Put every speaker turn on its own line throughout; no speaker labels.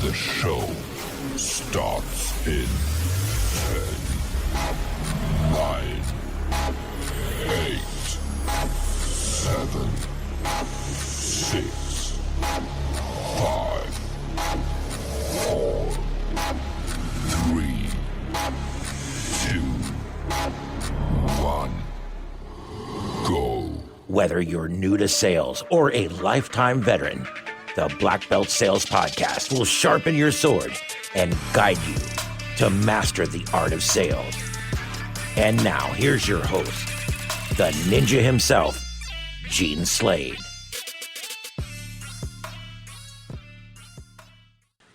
The show starts in 10, 9, 8, 7, 6, 5, 4, 3, 2, 1, go.
Whether you're new to sales or a lifetime veteran, the Blackbelt Sales Podcast will sharpen your sword and guide you to master the art of sales. And now, here's your host, the ninja himself, Gene Slade.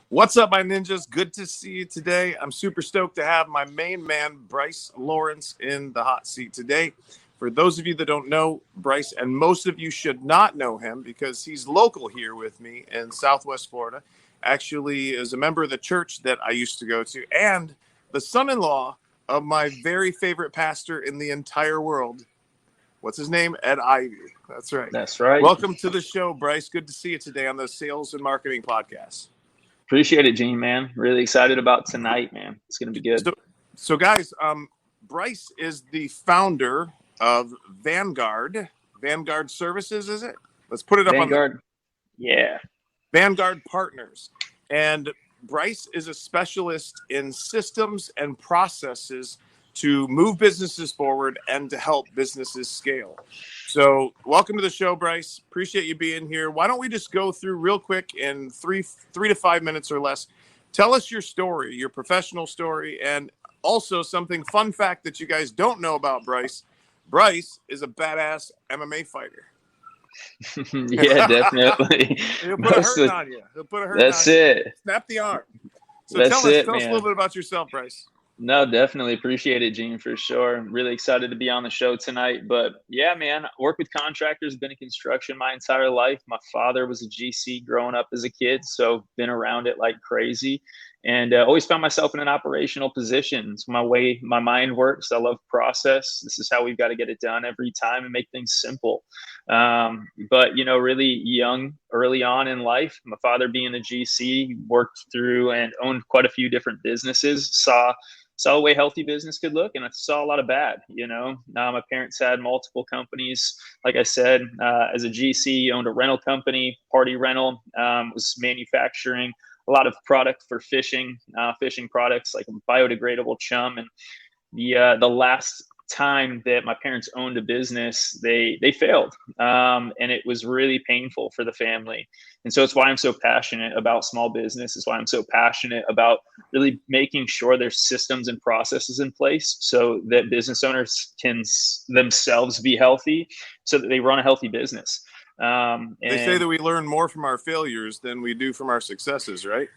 What's up, my ninjas? Good to see you today. I'm super stoked to have my main man, Bryce Lawrence, in the hot seat today. For those of you that don't know Bryce, and most of you should not know him because he's local here with me in Southwest Florida, actually is a member of the church that I used to go to, and the son-in-law of my very favorite pastor in the entire world. What's his name? Ed Ivy. That's right.
That's right.
Welcome to the show, Bryce. Good to see you today on the Sales and Marketing Podcast.
Appreciate it, Gene, man. Really excited about tonight, man. It's going to be good.
So guys, Bryce is the founder of Vanguard Services, is it? Let's put it up
Vanguard.
on
Yeah.
Vanguard Partners. And Bryce is a specialist in systems and processes to move businesses forward and to help businesses scale. So welcome to the show, Bryce. Appreciate you being here. Why don't we just go through real quick in three to 5 minutes or less. Tell us your story, your professional story, and also something fun fact that you guys don't know about Bryce. Bryce is a badass MMA fighter.
Yeah, definitely.
He'll put a hurt on you.
That's it.
Snap the arm. So
That's
tell us a little bit about yourself, Bryce.
No, definitely appreciate it, Gene, for sure. I'm really excited to be on the show tonight. But yeah, man, I work with contractors, been in construction my entire life. My father was a GC growing up as a kid, so been around it like crazy. And always found myself in an operational position. It's my way my mind works. I love process. This is how we've got to get it done every time and make things simple. But, you know, really young, early on in life, my father being a GC, worked through and owned quite a few different businesses, saw the way healthy business could look, and I saw a lot of bad. You know, my parents had multiple companies. Like I said, as a GC, owned a rental company, Party Rental, was manufacturing a lot of product for fishing products like biodegradable chum. And the last time that my parents owned a business, they failed, and it was really painful for the family. And so it's why I'm so passionate about small business. It's why I'm so passionate about really making sure there's systems and processes in place so that business owners can themselves be healthy, so that they run a healthy business.
They say that we learn more from our failures than we do from our successes, right?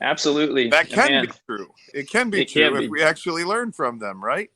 Absolutely.
That can be true. It can be true if we actually learn from them, right?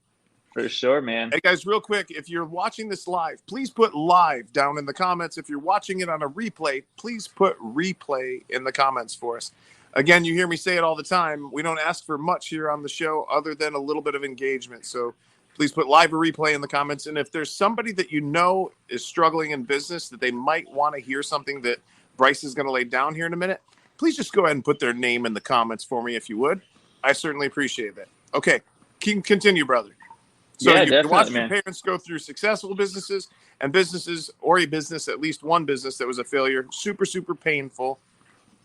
For sure, man.
Hey, guys, real quick, if you're watching this live, please put live down in the comments. If you're watching it on a replay, please put replay in the comments for us. Again, you hear me say it all the time. We don't ask for much here on the show other than a little bit of engagement. So please put live or replay in the comments. And if there's somebody that you know is struggling in business that they might want to hear something that Bryce is going to lay down here in a minute, please just go ahead and put their name in the comments for me if you would. I certainly appreciate that. Okay, continue, brother. So
yeah,
you watched
man.
your parents go through successful businesses and businesses, or a business, at least one business that was a failure. Super, super painful.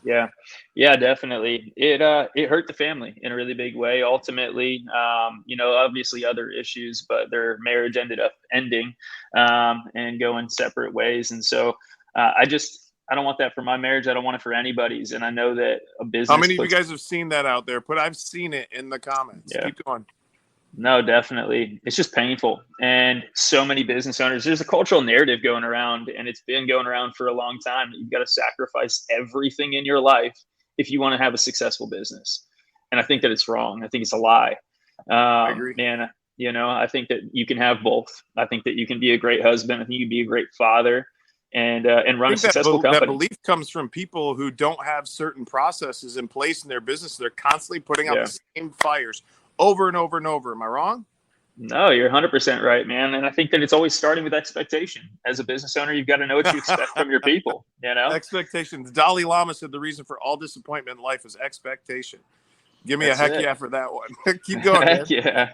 Yeah, definitely. It hurt the family in a really big way. Ultimately, you know, obviously other issues, but their marriage ended up ending and going separate ways. And so I don't want that for my marriage. I don't want it for anybody's. And I know that a business.
How many of you guys have seen that out there? I've seen it in the comments.
Yeah.
Keep going.
No, definitely. It's just painful. And so many business owners, there's a cultural narrative going around, and it's been going around for a long time. You've got to sacrifice everything in your life if you want to have a successful business. And I think that it's wrong. I think it's a lie.
I agree.
And, you know, I think that you can have both. I think that you can be a great husband. I think you can be a great father and run a successful company.
That belief comes from people who don't have certain processes in place in their business. They're constantly putting out the same fires over and over and over. Am I wrong?
No, you're 100% right, man. And I think that it's always starting with expectation. As a business owner, you've got to know what you expect from your people, you know?
Expectations. Dalai Lama said the reason for all disappointment in life is expectation. Give me
That's
a heck
it.
yeah for that one. Keep going, man.
Yeah.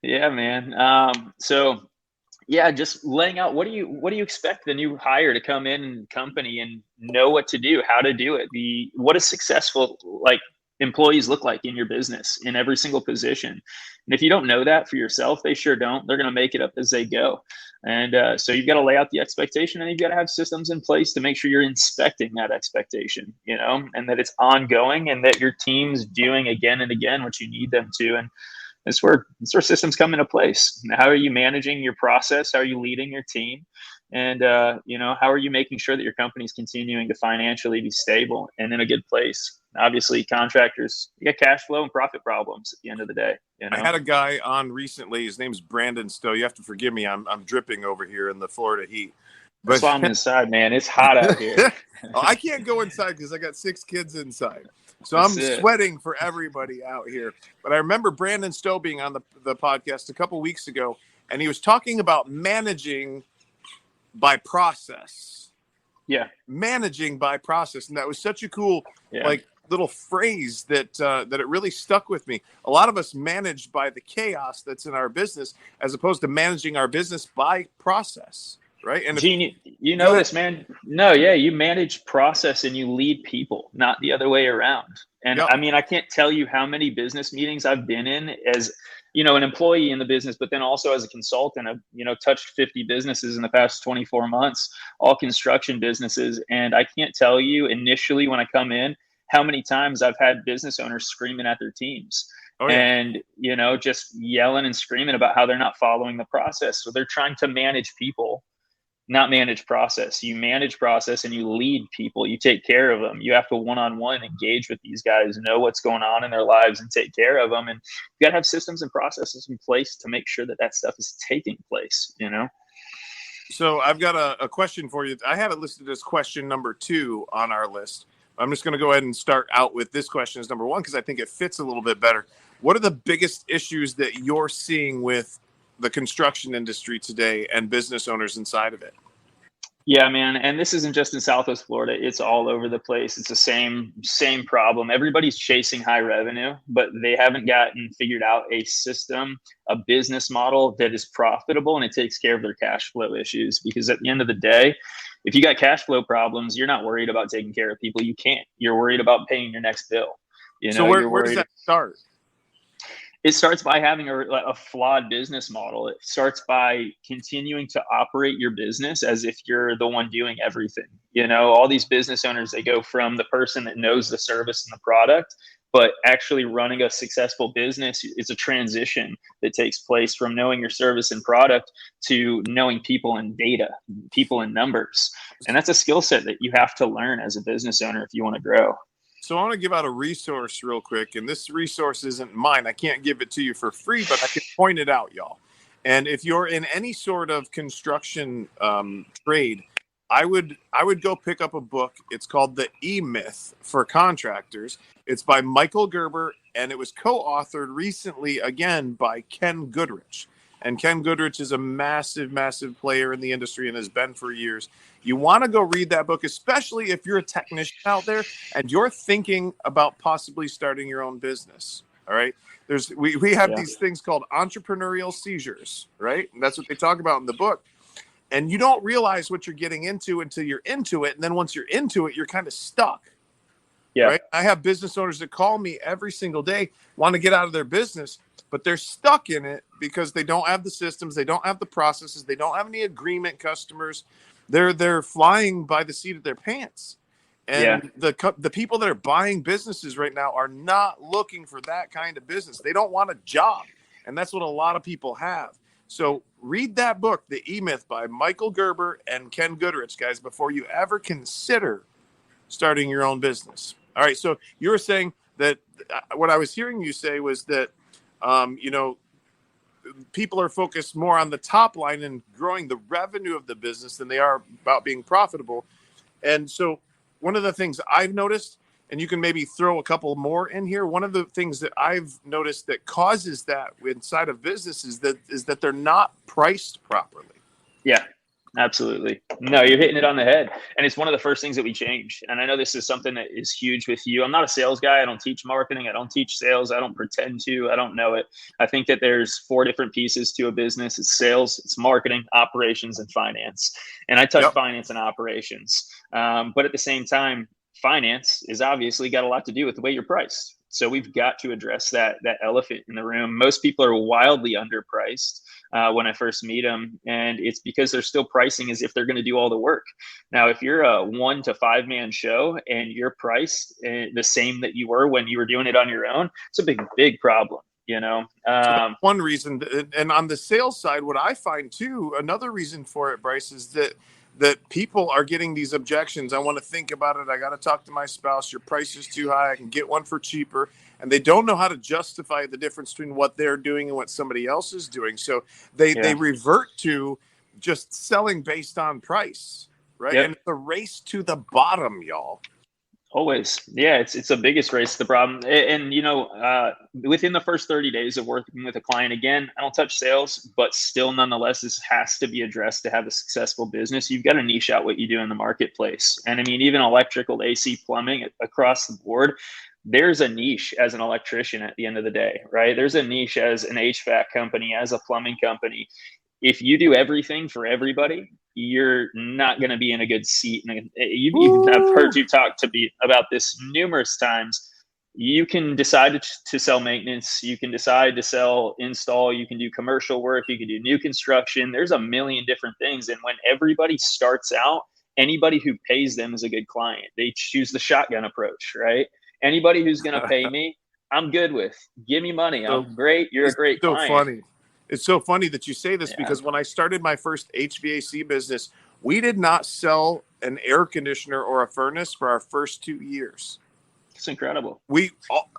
Yeah, man. So yeah, just laying out what do you expect the new hire to come in company and know what to do, how to do it. What does successful like employees look like in your business in every single position. And if you don't know that for yourself, they sure don't. They're going to make it up as they go. And so you've got to lay out the expectation, and you've got to have systems in place to make sure you're inspecting that expectation, you know, and that it's ongoing and that your team's doing again and again what you need them to. And it's where systems come into place. How are you managing your process? How are you leading your team? And, you know, how are you making sure that your company's continuing to financially be stable and in a good place? Obviously, contractors, you got cash flow and profit problems at the end of the day. You know?
I had a guy on recently. His name's Brandon Stowe. You have to forgive me. I'm dripping over here in the Florida heat.
But that's why I'm inside, man. It's hot out here.
I can't go inside because I got 6 kids inside. So I'm sweating for everybody out here. But I remember Brandon Stowe being on the podcast a couple weeks ago, and he was talking about managing by process.
Yeah.
Managing by process. And that was such a cool, like, little phrase that it really stuck with me. A lot of us manage by the chaos that's in our business as opposed to managing our business by process. Right. And
Gene, you know this, man. No, yeah, you manage process and you lead people, not the other way around. And I mean, I can't tell you how many business meetings I've been in as, you know, an employee in the business, but then also as a consultant. I've, you know, touched 50 businesses in the past 24 months, all construction businesses. And I can't tell you initially when I come in how many times I've had business owners screaming at their teams. And, you know, just yelling and screaming about how they're not following the process. So they're trying to manage people, not manage process. You manage process and you lead people. You take care of them. You have to one-on-one engage with these guys, know what's going on in their lives and take care of them. And you got to have systems and processes in place to make sure that that stuff is taking place, you know?
So I've got a question for you. I have it listed as question number 2 on our list. I'm just going to go ahead and start out with this question as number 1, because I think it fits a little bit better. What are the biggest issues that you're seeing with the construction industry today and business owners inside of it?
Yeah, man. And this isn't just in Southwest Florida. It's all over the place. It's the same problem. Everybody's chasing high revenue, but they haven't figured out a system, a business model that is profitable and it takes care of their cash flow issues. Because at the end of the day, if you got cash flow problems, you're not worried about taking care of people. You can't. You're worried about paying your next bill. You know,
so where does that start?
It starts by having a flawed business model. It starts by continuing to operate your business as if you're the one doing everything. You know, all these business owners, they go from the person that knows the service and the product, but actually running a successful business is a transition that takes place from knowing your service and product to knowing people and data, people and numbers. And that's a skill set that you have to learn as a business owner if you want to grow.
So I want to give out a resource real quick, and this resource isn't mine. I can't give it to you for free, but I can point it out, y'all. And if you're in any sort of construction trade, I would go pick up a book. It's called The E-Myth for Contractors. It's by Michael Gerber, and it was co-authored recently again by Ken Goodrich. And Ken Goodrich is a massive, massive player in the industry and has been for years. You want to go read that book, especially if you're a technician out there and you're thinking about possibly starting your own business. All right. We have these things called entrepreneurial seizures, right? And that's what they talk about in the book. And you don't realize what you're getting into until you're into it. And then once you're into it, you're kind of stuck. Yeah. Right. I have business owners that call me every single day, want to get out of their business, but they're stuck in it because they don't have the systems. They don't have the processes. They don't have any agreement customers. They're flying by the seat of their pants. And the people that are buying businesses right now are not looking for that kind of business. They don't want a job. And that's what a lot of people have. So read that book, The E-Myth by Michael Gerber and Ken Goodrich, guys, before you ever consider starting your own business. All right. So you were saying that what I was hearing you say was that, you know, people are focused more on the top line and growing the revenue of the business than they are about being profitable. And so one of the things I've noticed, and you can maybe throw a couple more in here. One of the things that I've noticed that causes that inside of businesses is that they're not priced properly.
Yeah, absolutely. No, you're hitting it on the head. And it's one of the first things that we change. And I know this is something that is huge with you. I'm not a sales guy. I don't teach marketing. I don't teach sales. I don't pretend to. I don't know it. I think that there's 4 different pieces to a business. It's sales, it's marketing, operations, and finance. And I touch finance and operations. But at the same time, finance is obviously got a lot to do with the way you're priced. So we've got to address that elephant in the room. Most people are wildly underpriced when I first meet them, and it's because they're still pricing as if they're going to do all the work. Now, if you're a 1 to 5 man show and you're priced the same that you were when you were doing it on your own, it's a big problem. You know,
so one reason, and on the sales side, what I find too, another reason for it, Bryce, is that people are getting these objections. I want to think about it. I got to talk to my spouse. Your price is too high. I can get one for cheaper. And they don't know how to justify the difference between what they're doing and what somebody else is doing. So they revert to just selling based on price, right?
Yep.
And it's a race to the bottom, y'all.
Always. Yeah, it's the biggest race to the problem. And, you know, within the first 30 days of working with a client, again, I don't touch sales, but still nonetheless, this has to be addressed to have a successful business. You've got to niche out what you do in the marketplace. And I mean, even electrical, AC, plumbing across the board, there's a niche as an electrician at the end of the day, right? There's a niche as an HVAC company, as a plumbing company. If you do everything for everybody, you're not going to be in a good seat. And I've heard you talk to me about this numerous times. You can decide to sell maintenance. You can decide to sell install. You can do commercial work. You can do new construction. There's a million different things. And when everybody starts out, anybody who pays them is a good client. They choose the shotgun approach, right? Anybody who's going to pay me, I'm good with. Give me money. I'm great. You're a great client.
So funny. It's so funny that you say this because when I started my first HVAC business, we did not sell an air conditioner or a furnace for our first 2 years.
It's incredible.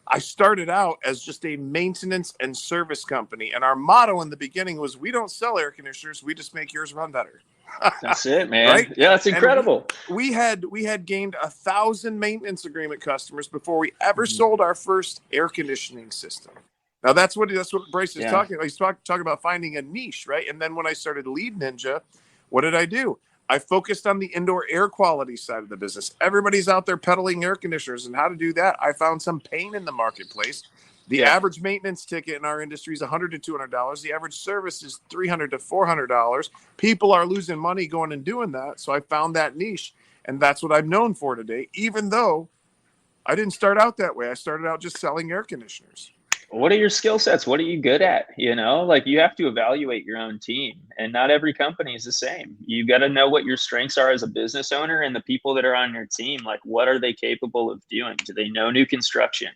I started out as just a maintenance and service company. And our motto in the beginning was, we don't sell air conditioners. We just make yours run better.
That's it, man.
Right?
Yeah, that's incredible.
We had gained 1,000 maintenance agreement customers before we ever sold our first air conditioning system. Now that's what Bryce is talking about. He's talking about finding a niche, right? And then when I started Lead Ninja, what did I do? I focused on the indoor air quality side of the business. Everybody's out there peddling air conditioners, and how to do that. I found some pain in the marketplace. The average maintenance ticket in our industry is $100 to $200. The average service is $300 to $400. People are losing money going and doing that. So I found that niche, and that's what I'm known for today, even though I didn't start out that way. I started out just selling air conditioners.
What are your skill sets? What are you good at? You know, like you have to evaluate your own team, and not every company is the same. You got to know what your strengths are as a business owner, and the people that are on your team, like what are they capable of doing? Do they know new construction?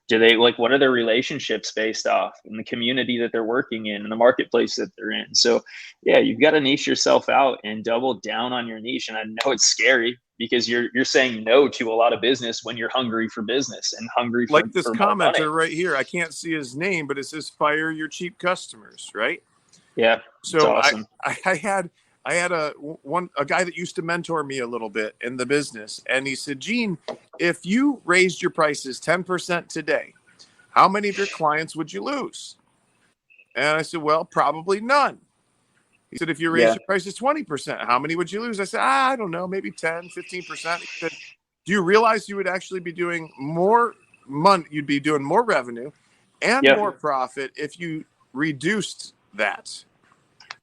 Do they what are their relationships based off in the community that they're working in and the marketplace that they're in? So yeah, you've got to niche yourself out and double down on your niche. And I know it's scary because you're saying no to a lot of business when you're hungry for business and hungry for
this commenter right here. I can't see his name, but it says fire your cheap customers, right?
Yeah.
So
awesome.
I had a guy that used to mentor me a little bit in the business. And he said, Gene, if you raised your prices 10% today, how many of your clients would you lose? And I said, well, probably none. He said, if you raise your prices 20%, how many would you lose? I said, I don't know, maybe 10, 15%. He said, do you realize you would actually be doing more money? You'd be doing more revenue and more profit if you reduced that.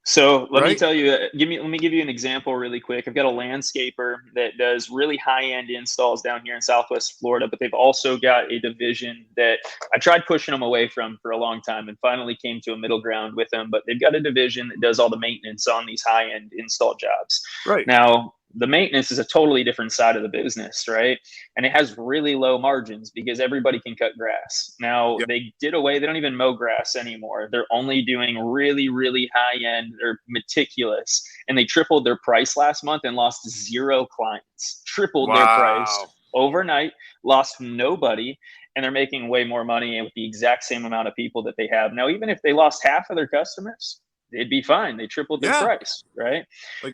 So let me tell you, let me give you an example really quick. I've got a landscaper that does really high-end installs down here in Southwest Florida, but they've also got a division that I tried pushing them away from for a long time and finally came to a middle ground with them. But they've got a division that does all the maintenance on these high-end install jobs. Right. Now, the maintenance is a totally different side of the business, right? And it has really low margins because everybody can cut grass. Now, they don't even mow grass anymore. They're only doing really, really high end. They're meticulous. And they tripled their price last month and lost 0 clients. Tripled their price overnight, lost nobody. And they're making way more money with the exact same amount of people that they have. Now, even if they lost half of their customers, they'd be fine. They tripled their price, right?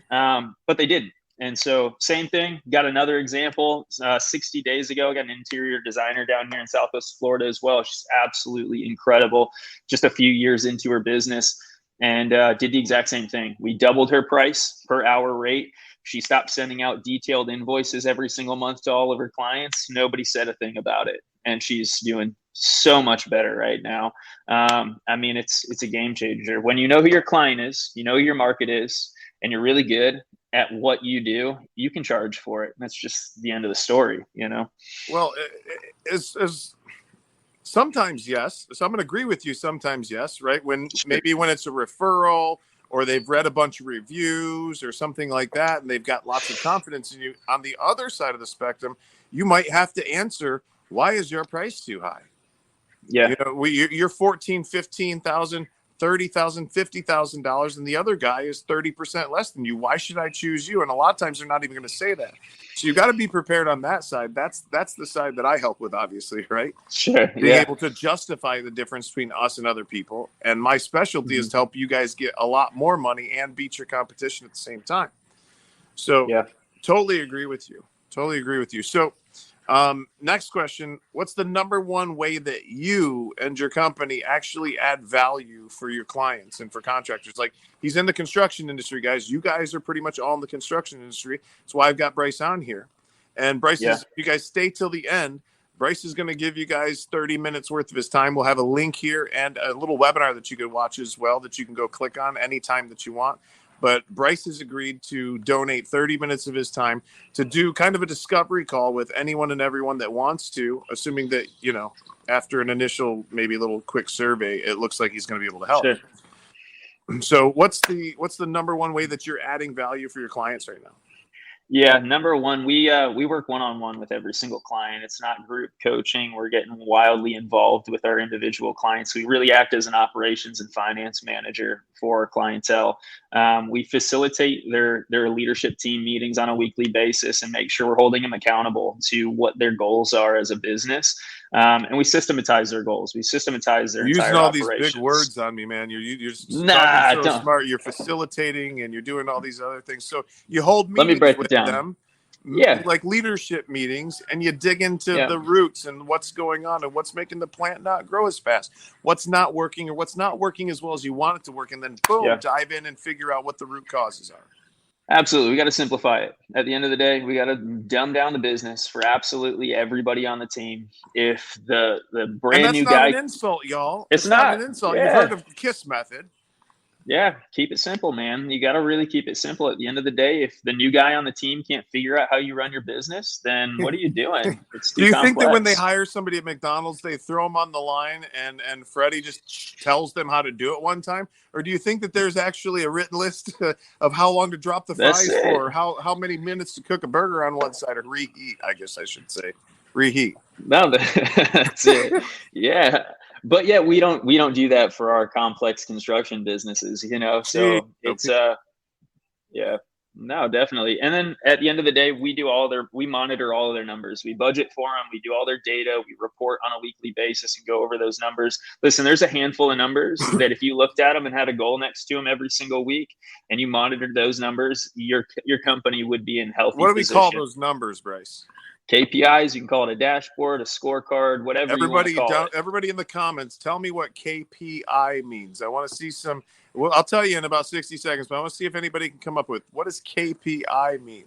But they didn't. And so same thing, got another example, 60 days ago, got an interior designer down here in Southwest Florida as well. She's absolutely incredible. Just a few years into her business, and did the exact same thing. We doubled her price per hour rate. She stopped sending out detailed invoices every single month to all of her clients. Nobody said a thing about it. And she's doing so much better right now. I mean, it's a game changer. When you know who your client is, you know who your market is, and you're really good at what you do, you can charge for it. That's just the end of the story, you know?
Well, as sometimes yes. So I'm going to agree with you. Sometimes yes, right? When it's a referral, or they've read a bunch of reviews or something like that, and they've got lots of confidence in you. On the other side of the spectrum, you might have to answer, why is your price too high?
Yeah.
You know, you're $14,000, $15,000, $30,000, $50,000, and the other guy is 30% less than you. Why should I choose you? And a lot of times they're not even going to say that. So you got to be prepared on that side. That's the side that I help with, obviously, right?
Sure.
Being able to justify the difference between us and other people. And my specialty is to help you guys get a lot more money and beat your competition at the same time. So totally agree with you. So next question, what's the number one way that you and your company actually add value for your clients and for contractors? Like, he's in the construction industry, guys. You guys are pretty much all in the construction industry. That's why I've got Bryce on here. And Bryce, if you guys stay till the end, Bryce is going to give you guys 30 minutes worth of his time. We'll have a link here and a little webinar that you could watch as well that you can go click on anytime that you want. But Bryce has agreed to donate 30 minutes of his time to do kind of a discovery call with anyone and everyone that wants to, assuming that, you know, after an initial, maybe a little quick survey, it looks like he's going to be able to help. Sure. So what's the number one way that you're adding value for your clients right now?
Yeah, number one, we work one-on-one with every single client. It's not group coaching. We're getting wildly involved with our individual clients. We really act as an operations and finance manager for our clientele. We facilitate their leadership team meetings on a weekly basis and make sure we're holding them accountable to what their goals are as a business. And we systematize their goals. We systematize their entire
using all
operations.
These big words on me, man. You're just talking so smart. You're facilitating and you're doing all these other things. So you hold meetings with them, like leadership meetings, and you dig into the roots and what's going on and what's making the plant not grow as fast, what's not working or what's not working as well as you want it to work, and then boom, dive in and figure out what the root causes are.
Absolutely. We got to simplify it. At the end of the day, we got to dumb down the business for absolutely everybody on the team. If the brand new guy,
that's not an insult, y'all.
It's not
an insult. You've heard of the KISS method.
Yeah, keep it simple, man. You got to really keep it simple. At the end of the day, if the new guy on the team can't figure out how you run your business, then what are you doing? It's too
Do you
complex.
think that when they hire somebody at McDonald's, they throw them on the line and Freddie just tells them how to do it one time? Or do you think that there's actually a written list of how long to drop the fries for, how many minutes to cook a burger on one side, or reheat, I guess I should say. Reheat.
No, that's it. Yeah. But yeah, we don't do that for our complex construction businesses, you know. So it's no, definitely. And then at the end of the day, we monitor all of their numbers. We budget for them. We do all their data. We report on a weekly basis and go over those numbers. Listen, there's a handful of numbers that if you looked at them and had a goal next to them every single week and you monitored those numbers, your company would be in healthy
What do we
position.
call those numbers, Bryce?
KPIs, you can call it a dashboard, a scorecard, whatever you want to call it.
Everybody in the comments, tell me what KPI means. I want to see some. Well, I'll tell you in about 60 seconds, but I want to see if anybody can come up with what does KPI mean.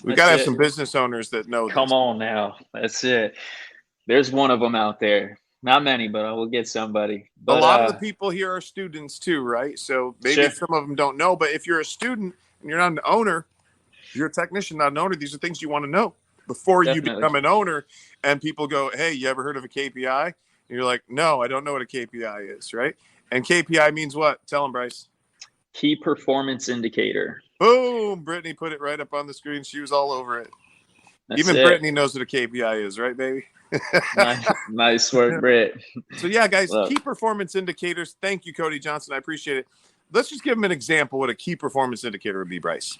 We've got to have some business owners that know this.
Come on now. That's it. There's one of them out there. Not many, but I will get somebody. But,
a lot of the people here are students too, right? So maybe some of them don't know, but if you're a student and you're not an owner, you're a technician, not an owner, these are things you want to know before you become an owner. And people go, hey, you ever heard of a KPI? And you're like, no, I don't know what a KPI is, right? And KPI means what? Tell them, Bryce.
Key performance indicator.
Boom. Brittany put it right up on the screen. She was all over it. Even Brittany knows what a KPI is, right, baby?
Nice work, Britt.
So, yeah, guys, key performance indicators. Thank you, Cody Johnson. I appreciate it. Let's just give them an example what a key performance indicator would be, Bryce.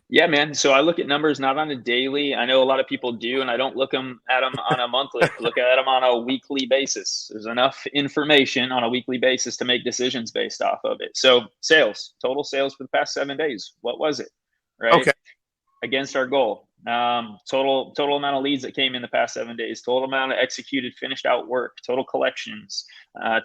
Yeah, man. So I look at numbers not on a daily. I know a lot of people do, and I don't look at them on a monthly. I look at them on a weekly basis. There's enough information on a weekly basis to make decisions based off of it. So sales, total sales for the past 7 days. What was it? Right.
Okay.
against our goal. Total amount of leads that came in the past 7 days, total amount of executed, finished out work, total collections,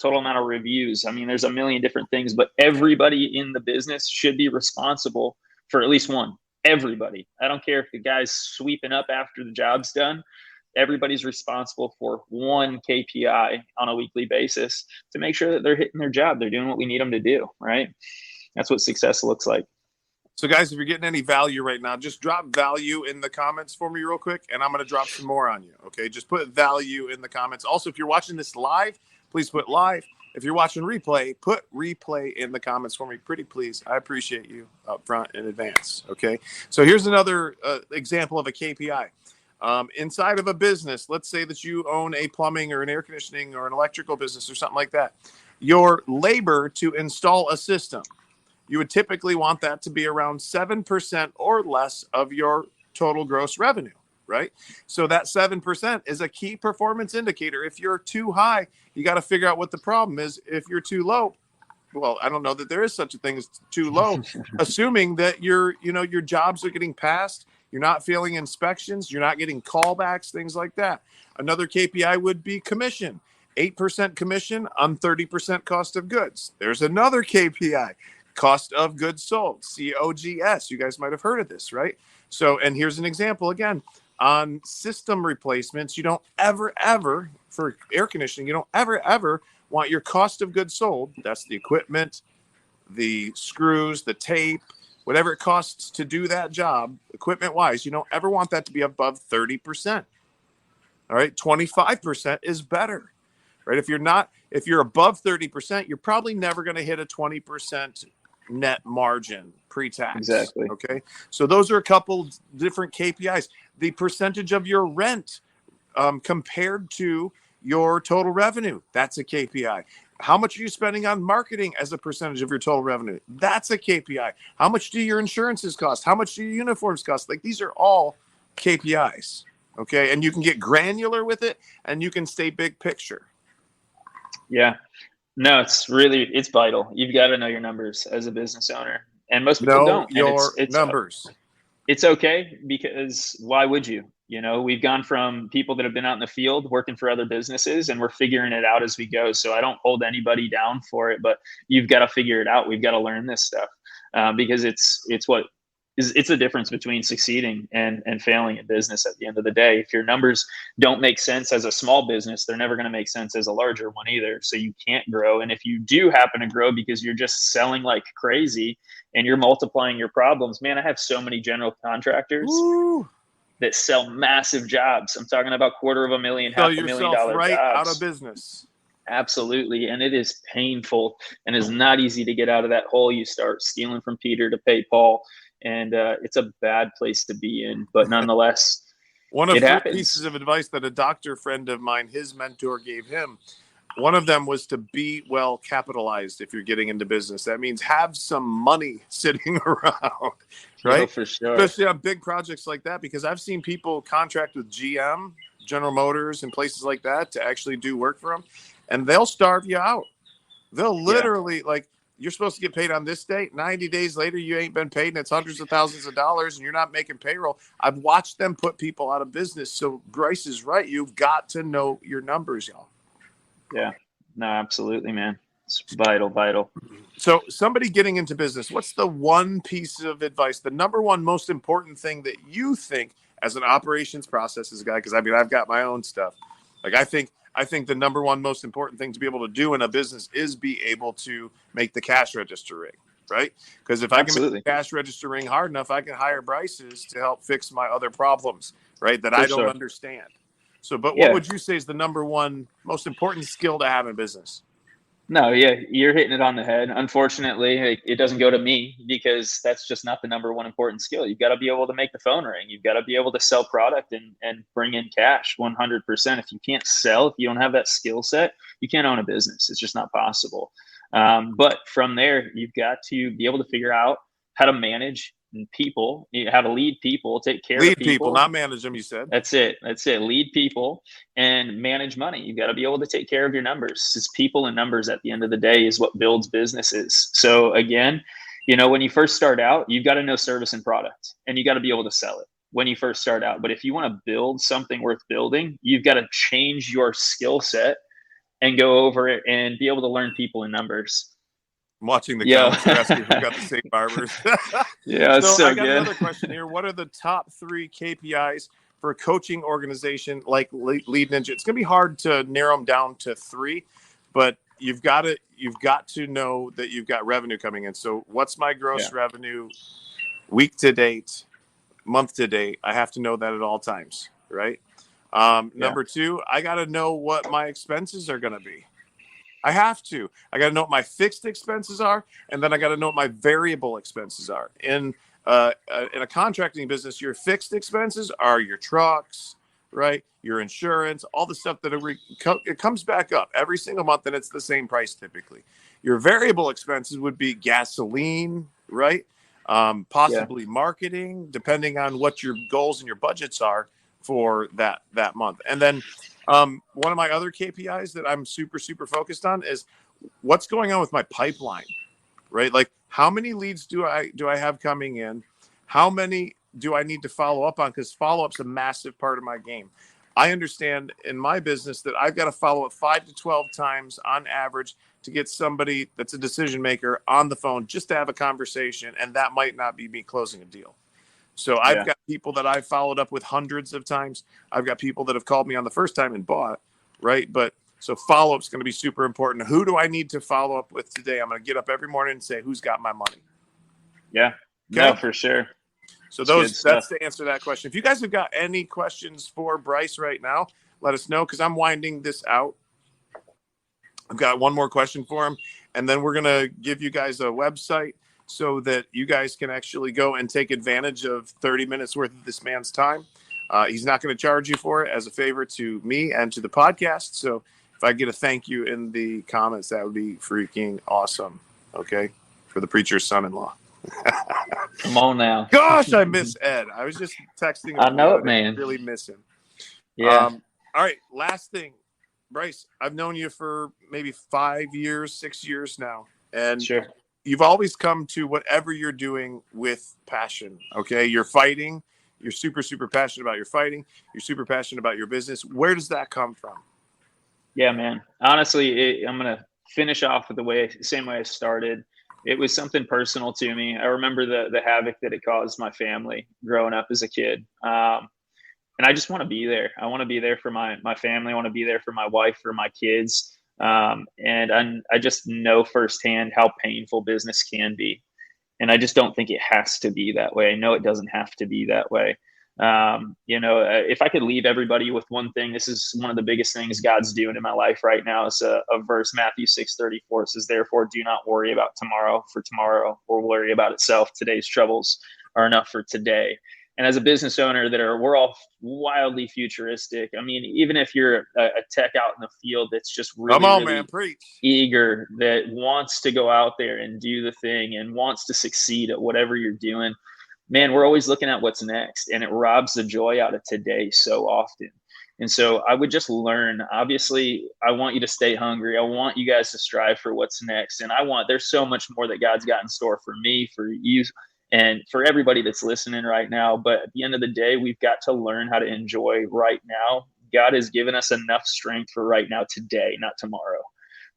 total amount of reviews. I mean, there's a million different things, but everybody in the business should be responsible for at least one. Everybody. I don't care if the guy's sweeping up after the job's done. Everybody's responsible for one KPI on a weekly basis to make sure that they're hitting their job. They're doing what we need them to do, right? That's what success looks like.
So guys, if you're getting any value right now, just drop value in the comments for me real quick, and I'm going to drop some more on you. Okay, just put value in the comments. Also, if you're watching this live, please put live. If you're watching replay, put replay in the comments for me. Pretty please. I appreciate you up front in advance. Okay, so here's another example of a KPI. Inside of a business, let's say that you own a plumbing or an air conditioning or an electrical business or something like that. Your labor to install a system, you would typically want that to be around 7% or less of your total gross revenue, right? So that 7% is a key performance indicator. If you're too high, you got to figure out what the problem is. If you're too low, well, I don't know that there is such a thing as too low, assuming that your jobs are getting passed, you're not failing inspections, you're not getting callbacks, things like that. Another KPI would be commission, 8% commission on 30% cost of goods. There's another KPI. Cost of goods sold, COGS. You guys might have heard of this, right? So, and here's an example again. On system replacements, you don't ever, for air conditioning, you don't ever want your cost of goods sold, that's the equipment, the screws, the tape, whatever it costs to do that job, equipment-wise, you don't ever want that to be above 30%. All right, 25% is better, right? If you're above 30%, you're probably never going to hit a 20% net margin pre-tax.
Exactly.
Okay. So those are a couple different KPIs. The percentage of your rent compared to your total revenue, that's a KPI. How much are you spending on marketing as a percentage of your total revenue? That's a KPI. How much do your insurances cost? How much do your uniforms cost? Like, these are all KPIs. Okay. And you can get granular with it, and you can stay big picture.
Yeah. No, it's vital. You've got to know your numbers as a business owner, and most people don't.
Your numbers.
It's okay, because why would you? We've gone from people that have been out in the field working for other businesses, and we're figuring it out as we go. So I don't hold anybody down for it, but you've got to figure it out. We've got to learn this stuff because it's the difference between succeeding and failing in business at the end of the day. If your numbers don't make sense as a small business, they're never going to make sense as a larger one either. So you can't grow. And if you do happen to grow because you're just selling like crazy and you're multiplying your problems, man, I have so many general contractors that sell massive jobs. I'm talking about $250,000, $500,000
right
jobs.
Out of business.
Absolutely. And it is painful and is not easy to get out of that hole. You start stealing from Peter to pay Paul. And it's a bad place to be in, but nonetheless,
one of the pieces of advice that a doctor friend of mine, his mentor, gave him, one of them was to be well capitalized. If you're getting into business, that means have some money sitting around, right?
Oh, for sure.
Especially on big projects like that, because I've seen people contract with GM, General Motors, and places like that to actually do work for them, and they'll starve you out. They'll literally you're supposed to get paid on this date. 90 days later, you ain't been paid, and it's hundreds of thousands of dollars, and you're not making payroll. I've watched them put people out of business. So Bryce is right. You've got to know your numbers, y'all.
Yeah, no, absolutely, man. It's vital.
So somebody getting into business, what's the one piece of advice, the number one most important thing that you think as an operations processes guy? Because I've got my own stuff. I think the number one most important thing to be able to do in a business is be able to make the cash register ring, right? Because if I can make the cash register ring hard enough, I can hire Bryce's to help fix my other problems, right? That I don't understand. So, but what would you say is the number one most important skill to have in business?
No, yeah, you're hitting it on the head. Unfortunately, it doesn't go to me because that's just not the number one important skill. You've got to be able to make the phone ring. You've got to be able to sell product and bring in cash 100%. If you can't sell, if you don't have that skill set, you can't own a business. It's just not possible. But from there, you've got to be able to figure out how to manage people, how to lead people, take care of people.
Lead people, not manage them, you said.
That's it. Lead people and manage money. You've got to be able to take care of your numbers. It's people and numbers at the end of the day is what builds businesses. So again, When you first start out, you've got to know service and product, and you got to be able to sell it when you first start out. But if you want to build something worth building, you've got to change your skill set and go over it and be able to learn people and numbers.
I'm watching the comments. They're asking who got the same barbers.
Yeah,
so I got
good.
Another question here. What are the top 3 KPIs for a coaching organization like Lead Ninja? It's going to be hard to narrow them down to 3, but you've got to know that you've got revenue coming in. So what's my gross revenue week to date, month to date? I have to know that at all times, right? Number 2, I got to know what my expenses are going to be. I have to. I got to know what my fixed expenses are, and then I got to know what my variable expenses are. In a contracting business, your fixed expenses are your trucks, right? Your insurance, all the stuff that it comes back up every single month, and it's the same price typically. Your variable expenses would be gasoline, right? Possibly marketing, depending on what your goals and your budgets are for that month. And then one of my other KPIs that I'm super, super focused on is what's going on with my pipeline, right? Like how many leads do I have coming in? How many do I need to follow up on? Because follow-up's a massive part of my game. I understand in my business that I've got to follow up 5 to 12 times on average to get somebody that's a decision maker on the phone just to have a conversation. And that might not be me closing a deal. So I've got people that I've followed up with hundreds of times. I've got people that have called me on the first time and bought, right? But so follow-up is going to be super important. Who do I need to follow up with today? I'm going to get up every morning and say, who's got my money?
Yeah, okay? No, for sure.
So that's to answer that question. If you guys have got any questions for Bryce right now, let us know because I'm winding this out. I've got one more question for him, and then we're going to give you guys a website so that you guys can actually go and take advantage of 30 minutes worth of this man's time. He's not going to charge you for it as a favor to me and to the podcast. So if I get a thank you in the comments, that would be freaking awesome. Okay. For the preacher's son-in-law.
Come on now.
Gosh, I miss Ed. I was just texting him.
I know it, man.
I really miss him.
Yeah.
All right. Last thing, Bryce, I've known you for maybe 5 years, 6 years now. And
sure.
You've always come to whatever you're doing with passion. Okay. You're fighting. You're super, super passionate about your fighting. You're super passionate about your business. Where does that come from?
Yeah, man. Honestly, I'm going to finish off with the same way I started. It was something personal to me. I remember the havoc that it caused my family growing up as a kid. And I just want to be there. I want to be there for my family. I want to be there for my wife, for my kids. And I just know firsthand how painful business can be. And I just don't think it has to be that way. I know it doesn't have to be that way. If I could leave everybody with one thing, this is one of the biggest things God's doing in my life right now. Is a verse, Matthew 6:34 says, "Therefore, do not worry about tomorrow, for tomorrow will worry about itself. Today's troubles are enough for today." And as a business owner, we're all wildly futuristic. I mean, even if you're a tech out in the field that's just really,
man, preach.
Eager, that wants to go out there and do the thing and wants to succeed at whatever you're doing, man, we're always looking at what's next, and it robs the joy out of today so often. And so I would just learn. Obviously, I want you to stay hungry. I want you guys to strive for what's next. And there's so much more that God's got in store for me, for you, and for everybody that's listening right now. But at the end of the day, we've got to learn how to enjoy right now. God has given us enough strength for right now today, not tomorrow.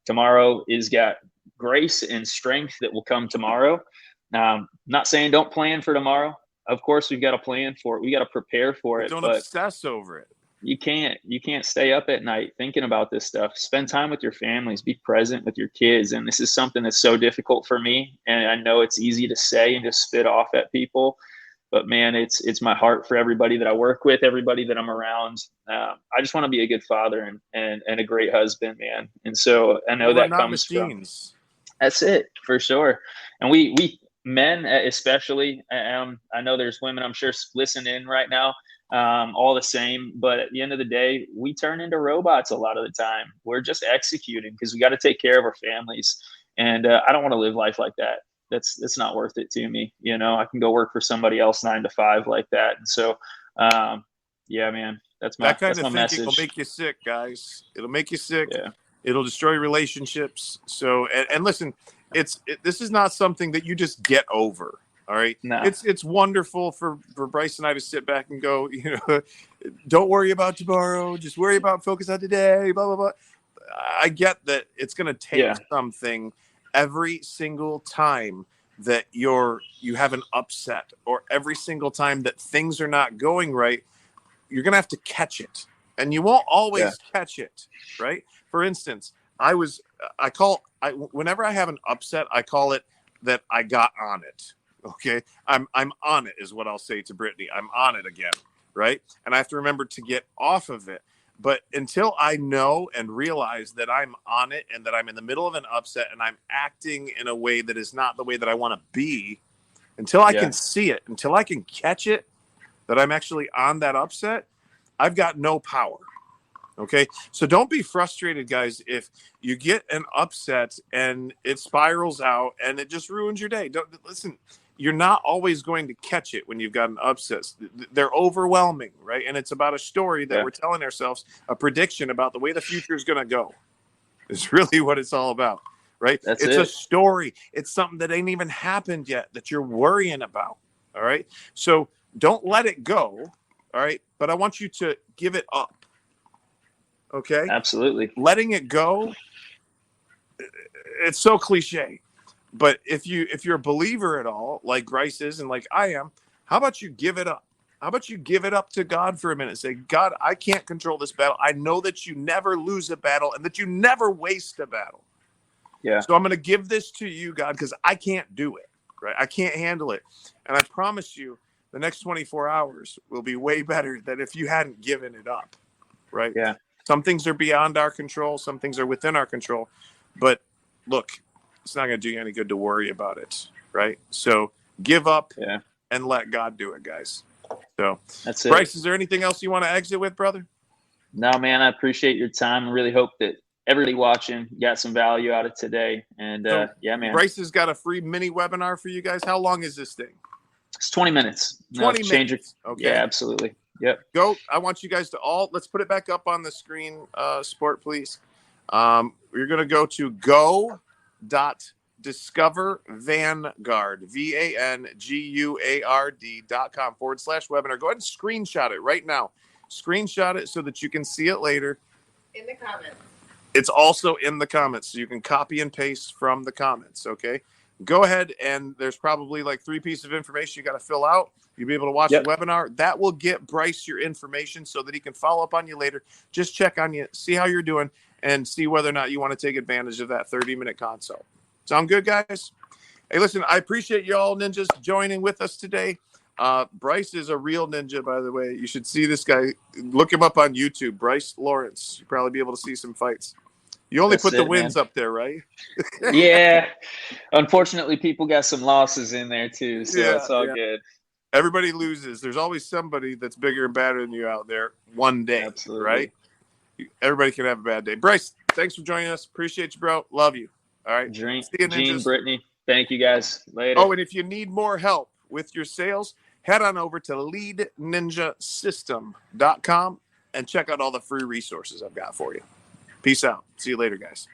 Tomorrow is got grace and strength that will come tomorrow. Not saying don't plan for tomorrow. Of course, we've got to plan for it. We got to prepare for it.
Don't obsess over it.
You can't stay up at night thinking about this stuff. Spend time with your families, be present with your kids. And this is something that's so difficult for me. And I know it's easy to say and just spit off at people, but man, it's my heart for everybody that I work with, everybody that I'm around. I just want to be a good father and a great husband, man. And so I know that comes machines. That's it for sure. And we men especially, I know there's women I'm sure listening in right now, all the same, but at the end of the day, we turn into robots a lot of the time. We're just executing because we got to take care of our families. And I don't want to live life like that. That's not worth it to me. I can go work for somebody else 9 to 5 like that. And so, yeah, man, that's my
thinking
message.
Will make you sick, guys. It'll make you sick.
Yeah.
It'll destroy relationships. So, and listen, this is not something that you just get over. All right.
No.
It's wonderful for Bryce and I to sit back and go, don't worry about tomorrow. Just worry about focus on today, blah, blah, blah. I get that it's going to take something every single time that you have an upset, or every single time that things are not going right. You're going to have to catch it, and you won't always catch it. Right. For instance, whenever I have an upset, I call it that I got on it. Okay. I'm on it is what I'll say to Brittany. I'm on it again. Right. And I have to remember to get off of it. But until I know and realize that I'm on it, and that I'm in the middle of an upset, and I'm acting in a way that is not the way that I want to be, until I can see it, until I can catch it, that I'm actually on that upset, I've got no power. Okay. So don't be frustrated, guys, if you get an upset and it spirals out and it just ruins your day. Don't listen. You're not always going to catch it when you've got an upset. They're overwhelming, right? And it's about a story that we're telling ourselves, a prediction about the way the future is going to go. It's really what it's all about, right? It's a story. It's something that ain't even happened yet that you're worrying about, all right? So don't let it go, all right? But I want you to give it up, okay?
Absolutely.
Letting it go, it's so cliche. But if you're a believer at all, like Bryce is and like I am, how about you give it up? How about you give it up to God for a minute? Say, God, I can't control this battle. I know that you never lose a battle and that you never waste a battle.
Yeah.
So I'm going to give this to you, God, because I can't do it, right? I can't handle it. And I promise you the next 24 hours will be way better than if you hadn't given it up, right?
Yeah.
Some things are beyond our control. Some things are within our control. But look, it's not going to do you any good to worry about it, right? So give up and let God do it, guys. So
that's it.
Bryce, is there anything else you want to exit with, brother?
No, man, I appreciate your time. I really hope that everybody watching got some value out of today. And man.
Bryce has got a free mini webinar for you guys. How long is this thing?
It's 20 minutes.
20 minutes. Okay.
Yeah, absolutely. Yep.
Go. I want you guys to let's put it back up on the screen, Sport, please. You're going to go to go.discover Vanguard, VANGUARD.com/webinar. Go ahead and screenshot it right now. Screenshot it so that you can see it later.
In the comments.
It's also in the comments, so you can copy and paste from the comments, okay? Go ahead, and there's probably like 3 pieces of information you got to fill out. You'll be able to watch the webinar. That will get Bryce your information so that he can follow up on you later. Just check on you, see how you're doing, and see whether or not you want to take advantage of that 30-minute consult. Sound good, guys? Hey, listen, I appreciate you all ninjas joining with us today. Bryce is a real ninja, by the way. You should see this guy. Look him up on YouTube, Bryce Lawrence. You'll probably be able to see some fights. You only put the wins up there, right?
Yeah. Unfortunately, people got some losses in there too, so it's all good.
Everybody loses. There's always somebody that's bigger and badder than you out there one day, right? Everybody can have a bad day. Bryce, thanks for joining us. Appreciate you, bro. Love you. All right.
See you, Gene, Brittany. Thank you, guys. Later.
Oh, and if you need more help with your sales, head on over to leadninjasystem.com and check out all the free resources I've got for you. Peace out. See you later, guys.